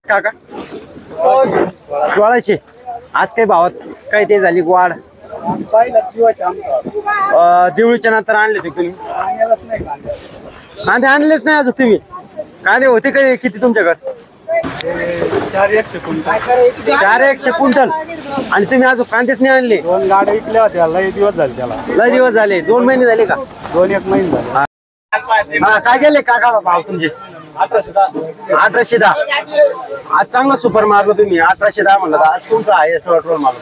काका 1600 आज काय भावात काय ते झाली वाढ दिवळीच्या नंतर आणले ते तुम्ही कांदे आणलेच नाही अजून तुम्ही कांदे होते काय किती तुमच्याकडे 400 क्विंटल आणि तुम्ही अजून कांदेच नाही आणले 2 गाड्या विकल्या होत्या लय दिवस झाले त्याला लय दिवस झाले 2 महिने झाले का 2-1 महिने झाले हा काय गेले काका भाव तुमचे 1810 आज चांगला सुपर मारलं तुम्ही 1810 म्हणलं आज तुमचा आहे पेट्रोल मारलं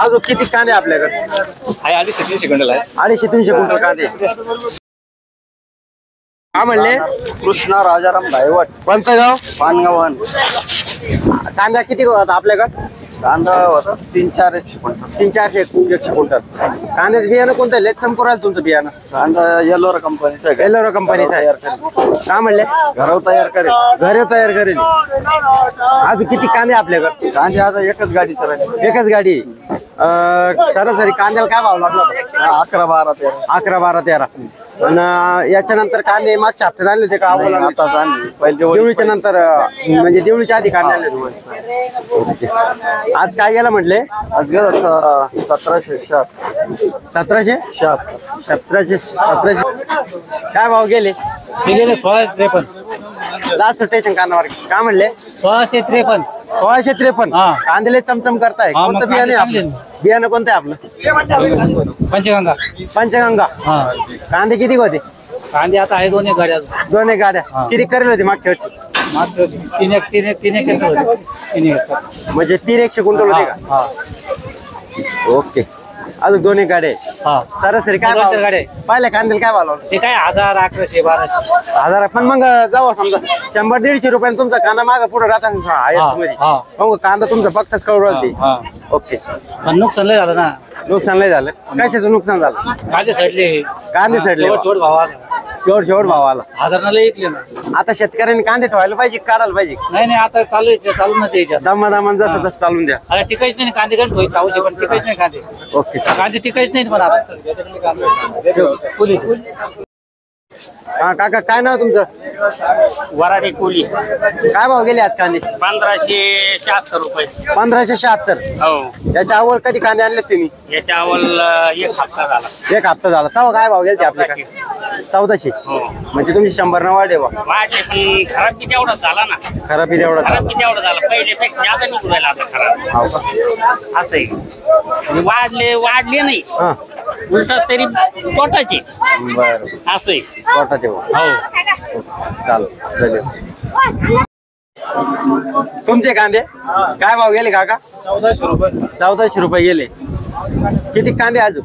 अजून किती कांदे आपल्याकडे आहे 250-300 क्विंटल आहे 250-300 क्विंटल कांदे काय म्हणले कृष्णा राजाराम भाईवट कोणतं गाव पानगावन कांदा किती होता आपल्याकडे कांदा होता 300-400 क्विंटल 300-400 क्विंटल कांद्याचं बियाणं कोणतं लेट संपूर्ण तुमचं बियाणं कांदा येलोरा कंपनीचा आहे एलोरा कंपनीचा आहे काय म्हणले घरावर तयार करेल घरी तयार करेल आज किती कांदे आपल्याकडे कांदे आता एकच गाडी चालली एकच गाडी सरासरी कांद्याला काय भाव लागला 11-12-13 आणि याच्यानंतर कांदे मागच्या हप्त्यात आणले होते का आता आणली पहिले दिवळीच्या नंतर म्हणजे दिवळीच्या आधी कांदे आणले आज काय गेला म्हटले आज गेला 1700 काय भाव गेले ते गेले 1653 लास्ट स्टेशन कांदावर काय म्हणले 1653 1653 कांदेले चमचम करताय कोणतं बियाणे आपलं बियाणं कोणतं आहे आपलं पंचगंगा पंचगंगा कांदे किती होते कांदे आता आहे 2 गाड्या 2 गाड्या किती करेल होते मागच्या वर्षी मात्र 3 एकर म्हणजे 300 क्विंटल होते का ओके अजून 2 गाड्या सरासरी काय भाव गाड्या पाहिल्या कांद्याला काय भाव ते काय 1000 1100 1200 हजार पण मग जाऊ समजा 100-150 रुपयाने तुमचा कांदा मागा पुढे राहता हायस्ट मध्ये मग कांदा तुमचा फक्तच कळू राहते ओके पण नुकसान लय झालं ना नुकसान लय झालं कशाचं नुकसान झालं कांदे सडले कांदे सडले शेवट भाव आला शेवट भाव आला 1000 लय विकले ना आता शेतकऱ्यांनी कांदे ठेवायला पाहिजे काढायला पाहिजे नाही आता चालू ना त्याच्यात दमादमान जसं तसं चालून द्या आता टिकायच नाही कांदे पण ठेवायचे आवश्यक पण टिकायच नाही कांदे ओके कांदे टिकायच नाही पण आता पोलीस हा काका काय नाव तुमचं वराडे कोली काय भाव गेले आज कांदे 1576 रुपये 1576 हो याच्या अगोदर कधी कांदे आणले तुम्ही याच्या अवल 1 हप्ता झाला 1 हप्ता झाला तेव्हा काय भाव गेले आपल्याकडे 1400 म्हणजे तुम्ही 100 न वाढे बा वाढले पण खराब किती एवढा झाला ना खराब तेवढा खराब किती एवढा झाला पहिल्यापेक्षा जास्त निघून राहिला आता खराब हो का असं आहे वाढले नाही हा उलट तरी पोटाचे बर असं आहे पोटा तेव्हा हो चालेल तुमचे कांदे काय भाव गेले काका 1400 रुपये 1400 रुपये गेले किती कांदे अजून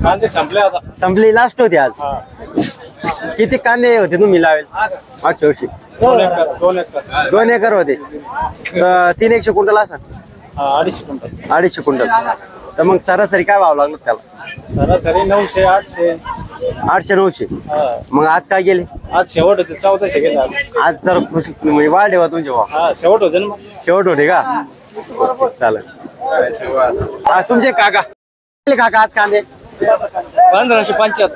कांदे संपले आता संपली लास्ट होती आज किती कांदे होते तुम्ही लावेल मागच्या वर्षी 2 एकर होते 300 क्विंटल असं 250 क्विंटल तर मग सरासरी काय भाव लागलो त्याला सरासरी 900-800 800-900 मग आज काय गेले आज शेवट होते 1400 गेले आज जर म्हणजे वाढ ठेवा तुमचे भाव शेवट होते ना मग शेवट होते का चालेल तुमचे काका आज कांदे 1595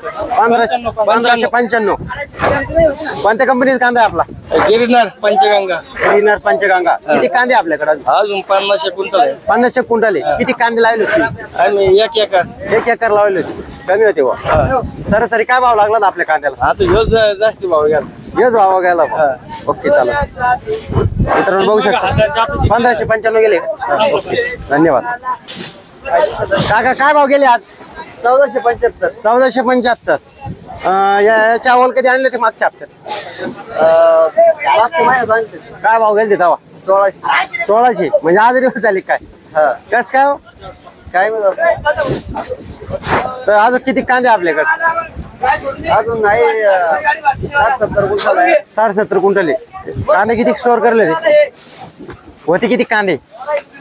1595 कोणत्या कंपनीचा कांदा आहे आपला गिरनार पंचगंगा किती कांदे आपल्याकडे अजून 50 क्विंटल आहे 50 क्विंटल आहे किती कांदे लावले होते आम्ही 1 एकर 1 एकर लावले होते कमी होते बा सरासरी काय भाव लागला आपल्या कांद्याला आता ह्योच जास्ती भाव घ्या हेच भाव गेला ओके चालेल मित्रांनो बघू शकता 1595 गेले ओके धन्यवाद काका काय भाव गेले आज 1475 याच्या अवल कधी आणले ते मागच्या हप्त्यात काय भाव गेले तेव्हा 1600 म्हणजे आज दिवस झाले काय कस काय काय तर अजून किती कांदे आपल्याकडे अजून नाही 60-70 क्विंटल कांदे किती स्टोअर करले होते किती कांदे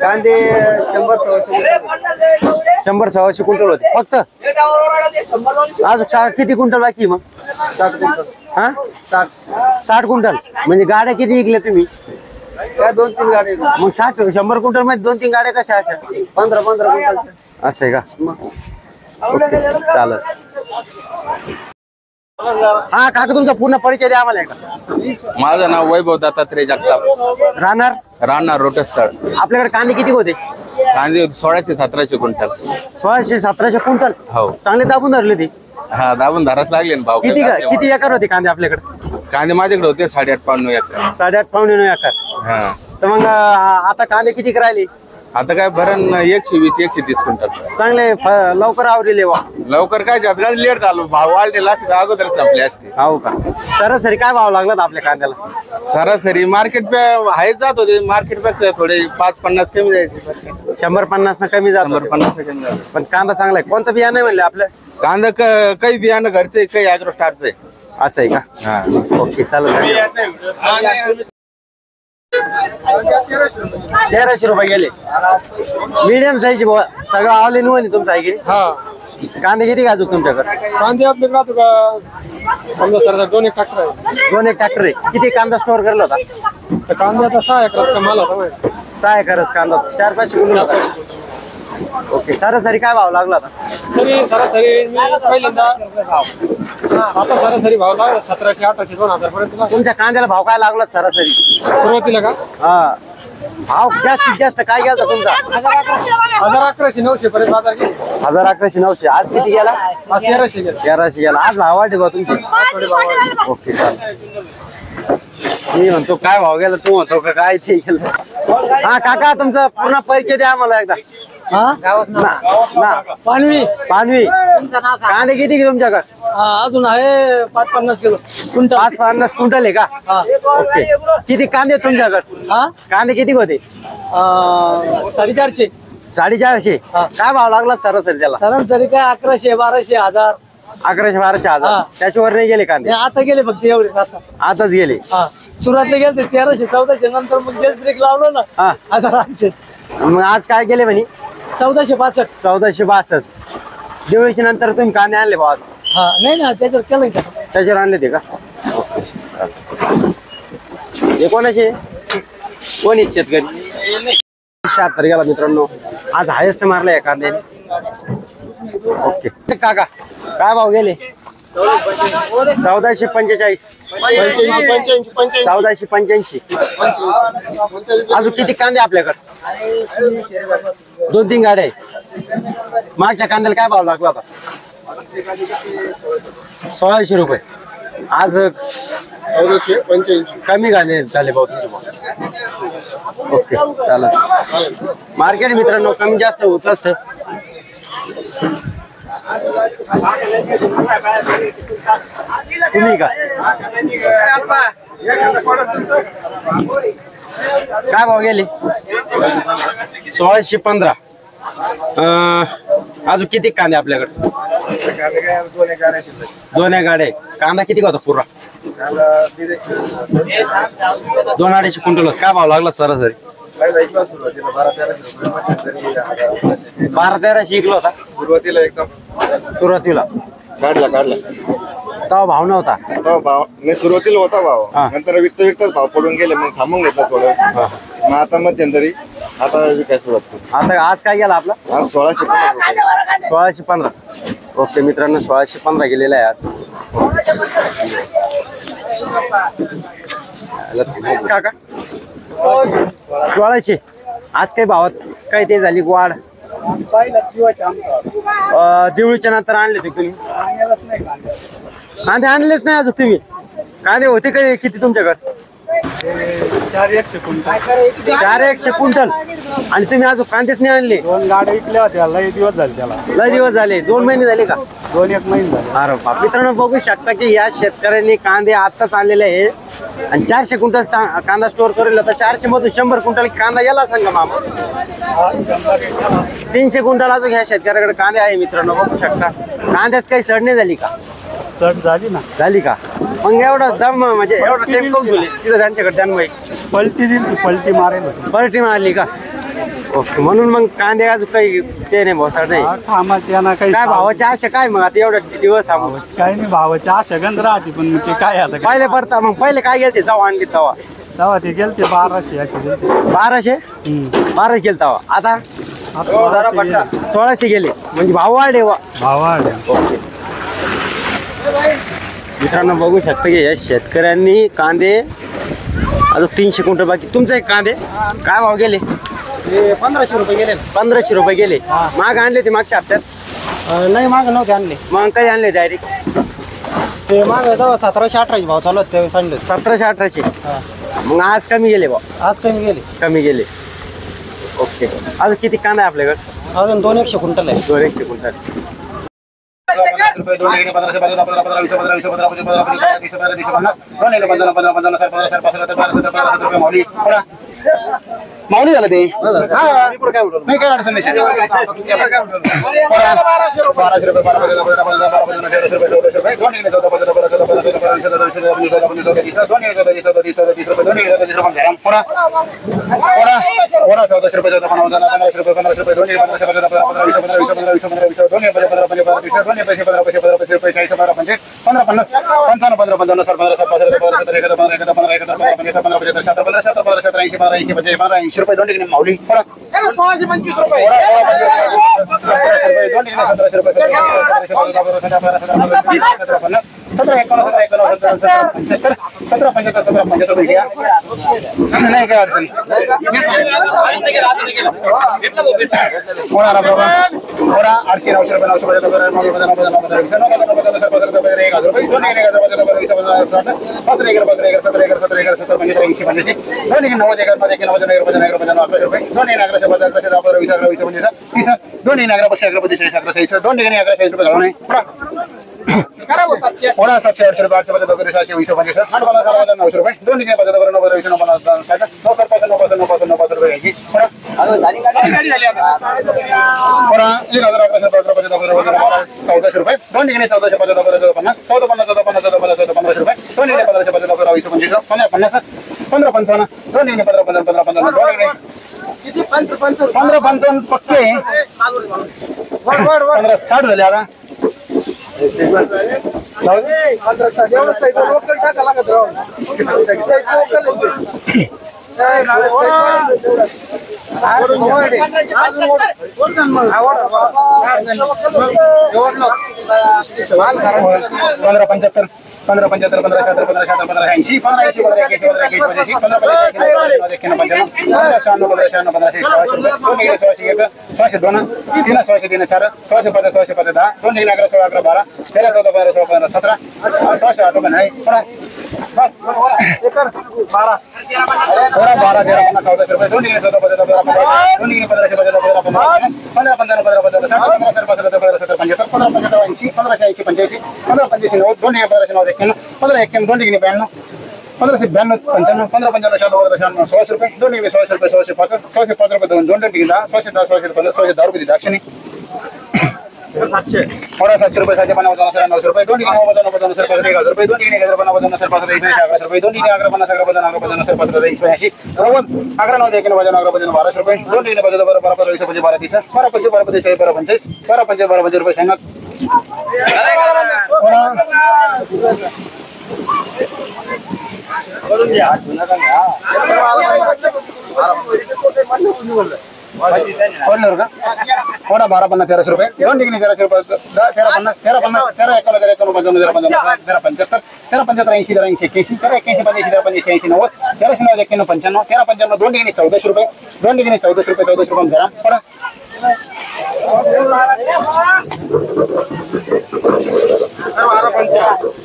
100-150 क्विंटल होते फक्त अजून किती क्विंटल बाकी मग 60 क्विंटल म्हणजे गाड्या किती विकल्या तुम्ही काय 2-3 गाड्या मग 100 क्विंटल मध्ये 2-3 गाड्या कशा अशा 15 क्विंटल असं आहे का चालेल हा काका तुमचा पूर्ण परिचय द्या आम्हाला एकदा. माझं नाव वैभव दत्तात्रय जगताप, राहणार रोटस्थळ. आपल्याकडे कांदे किती होते? कांदे 1600-1700 क्विंटल. 1600-1700 क्विंटल. हो. चांगले दाबून धरले ते. हा, दाबून धाराच लागले ना भाव. किती एकर होते कांदे आपल्याकडे? कांदे माझ्याकडे होते 8.5-9 एकर. 8.5-9 एकर. हा, तर मग आता कांदे किती राहिले? आता काय भरण 120-130 क्विंटल. चांगले लवकर आवडले वा. लवकर काय जात लेट झालो, भाव वाढलेला असते अगोदर संपले असते. हो का? सरासरी काय भाव लागला आपल्या कांद्याला? सरासरी मार्केट हाय जात होते, मार्केट पेक्षा थोडे 5-50 कमी जायचे. 100-50 ना कमी जातो. 150 कमी जायचे. पण कांदा चांगला आहे. कोणतं बियाणं म्हणले आपलं? कांदा काही बियाणं घरचे, काही अॅग्रोस्टारचं आहे. असं आहे का? हा, ओके चालेल. 1300 रुपये गेले. मीडियम साईज सगळं ऑल इन वन तुमचं आहे की? कांदे किती गाजू तुमच्याकडे? कांदे आपल्याकडे राहतो का समजा सर 2 ट्रॅक्टर आहे. 2 ट्रॅक्टर आहे. किती कांदा स्टोअर करला होता? तर कांदे आता 6 एकराचा माल होता. 6 एकरच कांदा 400-500 क्विंटल होता. ओके सरासरी काय भाव लागला होता? तरी सरासरी मी पहिल्यांदा आता सरासरी भाव लागला 1700-1800-2000 पर्यंत. तुमच्या कांद्याला भाव काय लागला सरासरी सुरुवातीला का हा भाव जास्तीत जास्त काय गेला तुमचा? 1100-900 पर्यंत बाजार गेले. 1100-900. आज किती गेला? आज 1300 गेले. 1300 गेला. आज भाव वाढले बा तुमचे? ओके चालेल. मी म्हणतो काय भाव गेला, तू म्हणतो का काय ते गेलं. हा काका तुमचा पूर्ण परिचय द्या आम्हाला एकदा. पानवी पानवी. कांदे किती तुमच्याकडे? अजून आहे 5-50 किलो क्विंटल. 5-50 क्विंटल आहे का? ओके. किती कांदे तुमच्याकडे? कांदे किती होते? 450. 450. काय भाव लागला सरासरी त्याला? सरासरी काय 1100-1200 हजार. 1100-1200 हजार. त्याच्यावर नाही गेले कांदे? आता गेले फक्त एवढे. आताच गेले. सुरुवातीला गेले 1300-1400 नंतर मग गॅस ब्रेक लावलं ना 1800. मग आज काय गेले म्हणे? 1465. 1462. दिवाळीच्या नंतर तुम्ही कांदे आणले भाव आज? नाही ना त्याच्यावर केलं का? त्याच्यावर आणले ते का? हे कोणाचे? कोणी शेतकरी? 76 गेला मित्रांनो. आज हायेस्ट मारला या कांद्याने. ओके काका काय भाव गेले? 1445. 1485. अजून किती कांदे आपल्याकडे? 2-3 गाड्या आहे. मागच्या कांद्याला काय भाव लागला होता? 1600 रुपये. आज 1485 कमी झाले भाऊ तुमचे भाव. ओके चालेल. मार्केट मित्रांनो कमी जास्त होत असतं. तुम्ही का काय भाव गेले? 1615. अजून किती कांदे आपल्याकडे? 2 गाड्या. कांदा किती होता पूर्ण? 2-250 क्विंटल. काय भाव लागला सरासरी? 1200-1300 इकला होता सुरुवातीला एकदम सुरुवातीला. काढला तेव्हा भाव नव्हता. तो भाव नाही, सुरुवातीला होता भाव. हा. नंतर विकताच भाव पडून गेले, मग थांबून घेतला थोडं. मग आता मध्यंतरी आता विकायला सुरुवात करू. आता आज काय गेला आपला? आज 1615. 1615. ओके मित्रांनो 1615 गेलेला आहे आज. काका 1600. आज काही भावात काय ते झाली वाढ? दिवाळीच्या नंतर आणले ते तुम्ही? कांदे आणलेच नाही अजून तुम्ही? कांदे होते काय किती तुमच्याकडे? 400 क्विंटल. 400 क्विंटल. आणि तुम्ही अजून कांदेच नाही आणले? 2 गाड्या विकल्या होत्या. लय दिवस झाले त्याला. लय दिवस झाले. 2 महिने झाले का? 2-1 महिने झाले. अरे बाप. मित्रांनो बघू शकता की या शेतकऱ्यांनी कांदे आत्ताच आणलेले आहे आणि 400 क्विंटल कांदा स्टोअर करेल. तर 400 मधून 100 क्विंटल कांदा याला सांगा मामा. 300 क्विंटल अजून ह्या शेतकऱ्याकडे कांदे आहे मित्रांनो बघू शकता. कांद्यात काही सड नाही झाली का? सट झाली ना. झाली का? मग एवढं दम म्हणजे एवढं टेम करून ठेवली तिथं त्यांच्याकडे त्यांमुळे पलटी दिली. पलटी मारेल होती. पलटी मारली का? ओके. म्हणून मग कांदे अजून काही ते नाही भाऊ सड नाही. कामाची यांना काही काय भावाची आशा काय मग आता एवढं दिवस थांबू? काही नाही. भावाची आशा गंध राहते, पण मग ते काय आता काय. पहिले पडता मग पहिले काय गेलते तेव्हा आणली तेव्हा? तेव्हा ते गेलते 1200 असे गेलते. 1200 गेल तेव्हा. आता 1600 गेले म्हणजे भाव वाढे. भाव वाढले. ओके मित्रांनो बघू शकता की या शेतकऱ्यांनी कांदे अजून 300 क्विंटल बाकी. तुमचे एक कांदे काय भाव गेले? 1500 रुपये गेले. 1500 रुपये गेले. माग आणले ते मागच्या हप्त्यात? नाही माग नव्हते आणले. मग काही आणले डायरेक्ट? ते माग 1700-1800 भाव चालू होते त्यावेळेस आणले. 1700-1800. मग आज कमी गेले भाऊ? आज कमी गेले. कमी गेले. ओके. अजून किती कांदा आहे आपल्याकडे? अजून 200 क्विंटल आहे. 200 क्विंटल. 50 रुपये 2 15 15 15 15 15 20 15 20 15 15 30 15 30 50 2 15 15 15 15 15 15 रुपये माऊली थोडा माऊली झालं ते. नाही काय अडचण नाही. 1200 रुपये 12 15 15 15 1300 रुपये 1400 रुपये 2 15 14 15 15 80 रुपये 2 डिग्री माऊली 1625 रुपये 1700 रुपये 2 डिग्री 1700 रुपये 17 रुपये घ्या. नाही काय अडचण होणार बाबा. थोडा 800 900 रुपये 900 रुपये 1000 रुपये 1000 रुपये 1000 रुपये 2 डिग्री 700 रुपये 800 रुपये 720 8 900 रुपये 2 डिग्री 900 रुपये घ्यायची. 1400 रुपये 2 डिग्री 1450 1450 1500 रुपये 2 डिग्री 1550 15 55 2 डिग्री 15 15 15 15 2 डिग्री 15 55 पक्के 15 60 झाले आता. पंधरा 75 15 75 15 76 15 76 15 80 15 80 15 81 15 रुपये 2 डिग्री 16 रुपये 16 5 रुपये 2 डिग्री 10 16 10 10 रुपये दाक्षिणी. 700 रुपये 750 900 रुपये 2 डिग्री 1000 रुपये 2 डिग्री 1000 रुपये 11 रुपये 2 डिग्री 11 50 80 90 11 9 1200 रुपये 2 डिग्री 12 12 20 12 30 12 25 12 25 12 25 रुपये शेंगात. थोडा 12 50 1300 रुपये 2 डिग्री 1300 रुपये 13 50 13 50 13 51 13 51 13 75 13 75 80 81 13 81 85 80 90 13 91 95 13 55 2 डिग्री 1400 रुपये 2 डिग्री 1400 रुपये 1400 रुपये घरा थोडा.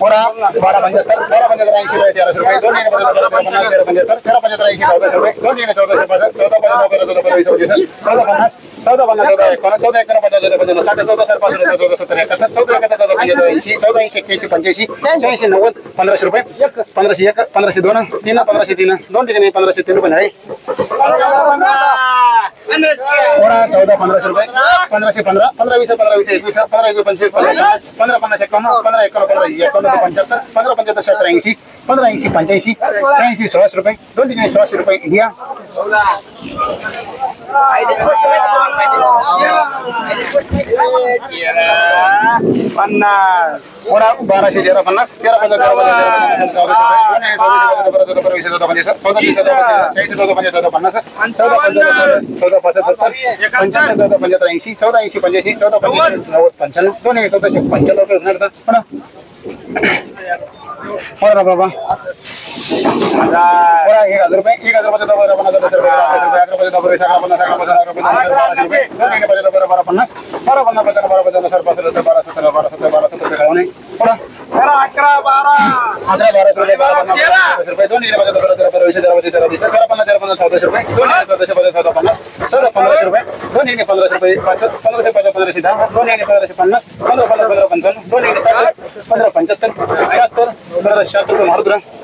थोडा 12 75 13 75 80 1300 रुपये 2 डिग्री 13 75 13 75 80 1400 रुपये 2 डिग्री 1400 14 1500 रुपये 1500 1 1500 2 3 1500 3 2 डिग्री 1500 3 रुपये 14 1500 रुपये 1500 15 15 20 15 20 21 15 25 15 50 51 15 51 75 15 75 70 80 15 80 85 86 1600 रुपये 2 डिग्री 1600 रुपये घ्या. 1200 13 50 13 50 14 बरं बाबा 1000 रुपये 1000 रुपये 10 रुपये 11 रुपये 10 रुपये 11 रुपये 15 15